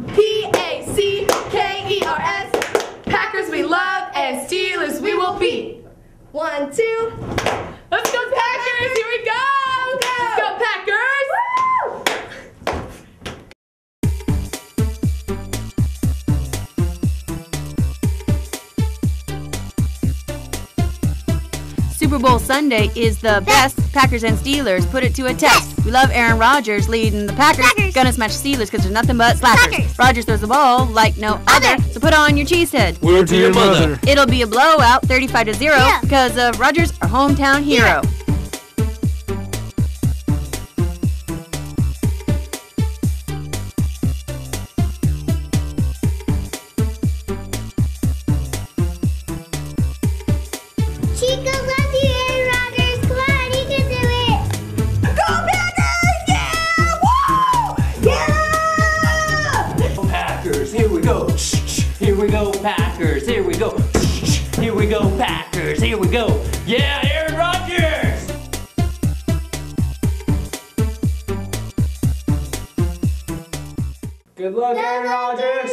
P-A-C-K-E-R-S. Packers we love and Steelers we will beat. 1, 2. Let's go Packers! Here we go! Let's go Packers! Super Bowl Sunday is the best. Packers and Steelers put it to a test. We love Aaron Rodgers leading the Packers. Gonna smash Steelers because there's nothing but slackers. Rodgers throws the ball like no other. So put on your cheese head. Word to your mother. It'll be a blowout, 35-0, because of Rodgers, our hometown hero. Chico loves you, Aaron Rodgers. Come on, you can do it. Go Packers! Yeah! Woo! Yeah! Packers, here we go. Here we go, Packers. Here we go. Here we go, Packers. Here we go. Yeah, Aaron Rodgers! Good luck, Aaron Rodgers.